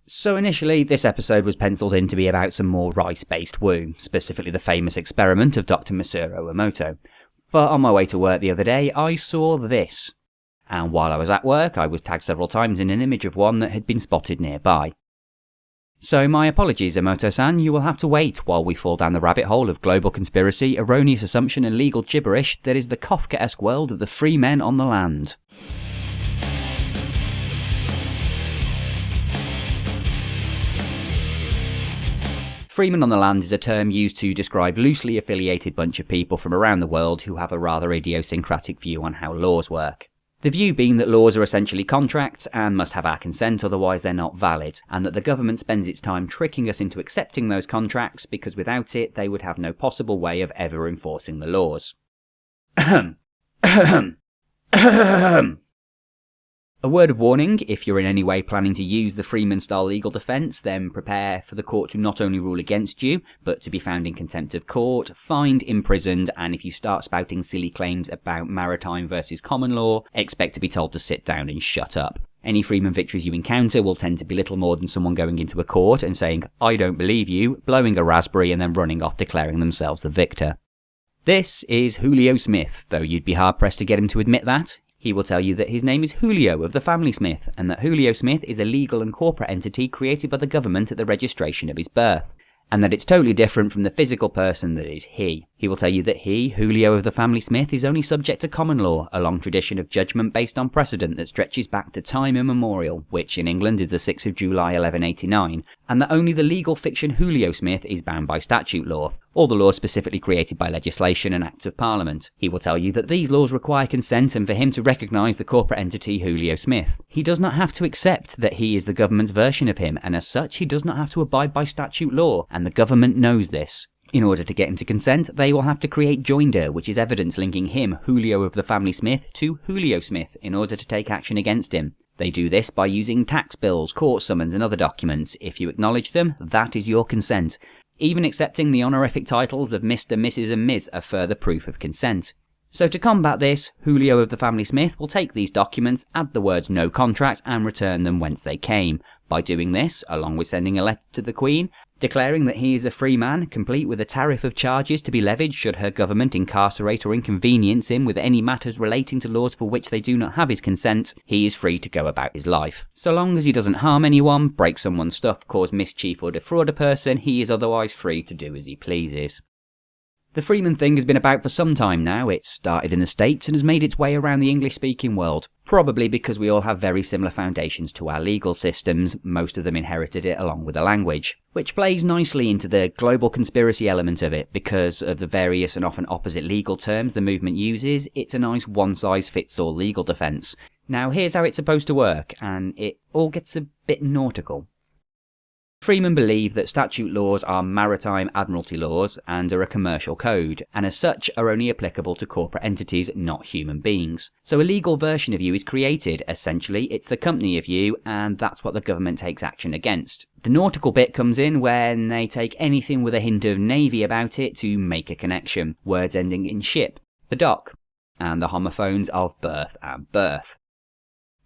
So initially, this episode was penciled in to be about some more rice-based woo, specifically the famous experiment of Dr. Masaru Emoto. But on my way to work the other day, I saw this. And while I was at work, I was tagged several times in an image of one that had been spotted nearby. So my apologies, Emoto-san, you will have to wait while we fall down the rabbit hole of global conspiracy, erroneous assumption and legal gibberish that is the Kafkaesque world of the free men on the land. Freemen on the land is a term used to describe loosely affiliated bunch of people from around the world who have a rather idiosyncratic view on how laws work. The view being that laws are essentially contracts and must have our consent, otherwise they're not valid, and that the government spends its time tricking us into accepting those contracts because without it they would have no possible way of ever enforcing the laws. A word of warning, if you're in any way planning to use the Freeman-style legal defence, then prepare for the court to not only rule against you, but to be found in contempt of court, fined, imprisoned, and if you start spouting silly claims about maritime versus common law, expect to be told to sit down and shut up. Any Freeman victories you encounter will tend to be little more than someone going into a court and saying, "I don't believe you," blowing a raspberry and then running off declaring themselves the victor. This is Julio Smith, though you'd be hard-pressed to get him to admit that. He will tell you that his name is Julio of the family Smith, and that Julio Smith is a legal and corporate entity created by the government at the registration of his birth, and that it's totally different from the physical person that is he. He will tell you that he, Julio of the family Smith, is only subject to common law, a long tradition of judgment based on precedent that stretches back to time immemorial, which in England is the 6th of July 1189, and that only the legal fiction Julio Smith is bound by statute law, or the laws specifically created by legislation and acts of parliament. He will tell you that these laws require consent and for him to recognise the corporate entity Julio Smith. He does not have to accept that he is the government's version of him, and as such he does not have to abide by statute law, and the government knows this. In order to get him to consent, they will have to create joinder, which is evidence linking him, Julio of the family Smith, to Julio Smith in order to take action against him. They do this by using tax bills, court summons and other documents. If you acknowledge them, that is your consent. Even accepting the honorific titles of Mr, Mrs and Ms are further proof of consent. So to combat this, Julio of the family Smith will take these documents, add the words "no contract" and return them whence they came. By doing this, along with sending a letter to the Queen, declaring that he is a free man, complete with a tariff of charges to be levied should her government incarcerate or inconvenience him with any matters relating to laws for which they do not have his consent, he is free to go about his life. So long as he doesn't harm anyone, break someone's stuff, cause mischief or defraud a person, he is otherwise free to do as he pleases. The Freeman thing has been about for some time now. It started in the States and has made its way around the English-speaking world, probably because we all have very similar foundations to our legal systems, most of them inherited it along with the language, which plays nicely into the global conspiracy element of it. Because of the various and often opposite legal terms the movement uses, it's a nice one-size-fits-all legal defence. Now here's how it's supposed to work, and it all gets a bit nautical. Freemen believe that statute laws are maritime admiralty laws and are a commercial code, and as such are only applicable to corporate entities, not human beings. So a legal version of you is created. Essentially, it's the company of you, and that's what the government takes action against. The nautical bit comes in when they take anything with a hint of navy about it to make a connection. Words ending in ship, the dock, and the homophones of birth and birth.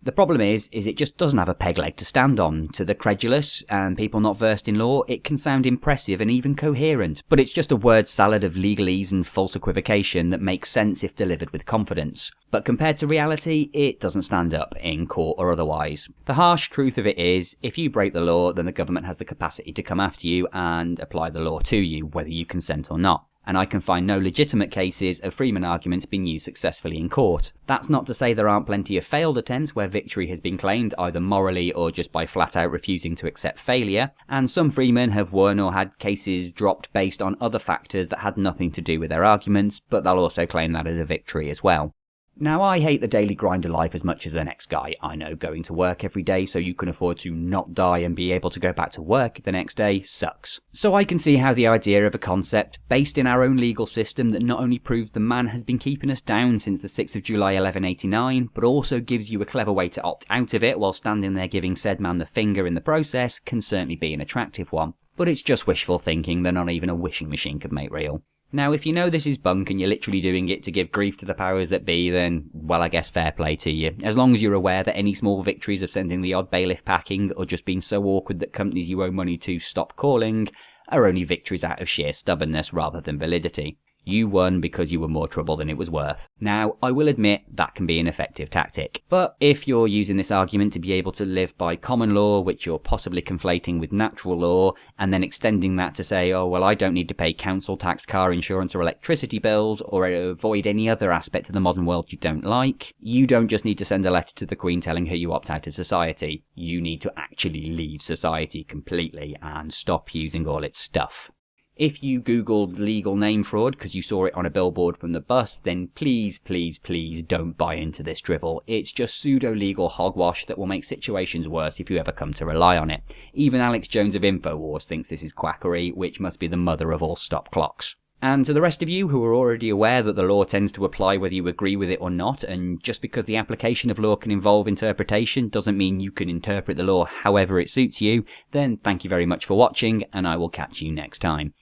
The problem is it just doesn't have a peg leg to stand on. To the credulous and people not versed in law, it can sound impressive and even coherent, but it's just a word salad of legalese and false equivocation that makes sense if delivered with confidence. But compared to reality, it doesn't stand up, in court or otherwise. The harsh truth of it is, if you break the law, then the government has the capacity to come after you and apply the law to you, whether you consent or not. And I can find no legitimate cases of Freeman arguments being used successfully in court. That's not to say there aren't plenty of failed attempts where victory has been claimed either morally or just by flat out refusing to accept failure, and some Freemen have won or had cases dropped based on other factors that had nothing to do with their arguments, but they'll also claim that as a victory as well. Now, I hate the daily grind of life as much as the next guy. I know going to work every day so you can afford to not die and be able to go back to work the next day sucks. So I can see how the idea of a concept based in our own legal system that not only proves the man has been keeping us down since the 6th of July 1189, but also gives you a clever way to opt out of it while standing there giving said man the finger in the process can certainly be an attractive one. But it's just wishful thinking that not even a wishing machine could make real. Now, if you know this is bunk and you're literally doing it to give grief to the powers that be, then, well, I guess fair play to you. As long as you're aware that any small victories of sending the odd bailiff packing, or just being so awkward that companies you owe money to stop calling, are only victories out of sheer stubbornness rather than validity. You won because you were more trouble than it was worth. Now, I will admit that can be an effective tactic, but if you're using this argument to be able to live by common law, which you're possibly conflating with natural law, and then extending that to say, oh, well, I don't need to pay council tax, car insurance, or electricity bills, or avoid any other aspect of the modern world you don't like, you don't just need to send a letter to the Queen telling her you opt out of society. You need to actually leave society completely and stop using all its stuff. If you googled legal name fraud because you saw it on a billboard from the bus, then please, please, please don't buy into this drivel. It's just pseudo-legal hogwash that will make situations worse if you ever come to rely on it. Even Alex Jones of InfoWars thinks this is quackery, which must be the mother of all stop clocks. And to the rest of you who are already aware that the law tends to apply whether you agree with it or not, and just because the application of law can involve interpretation doesn't mean you can interpret the law however it suits you, then thank you very much for watching, and I will catch you next time.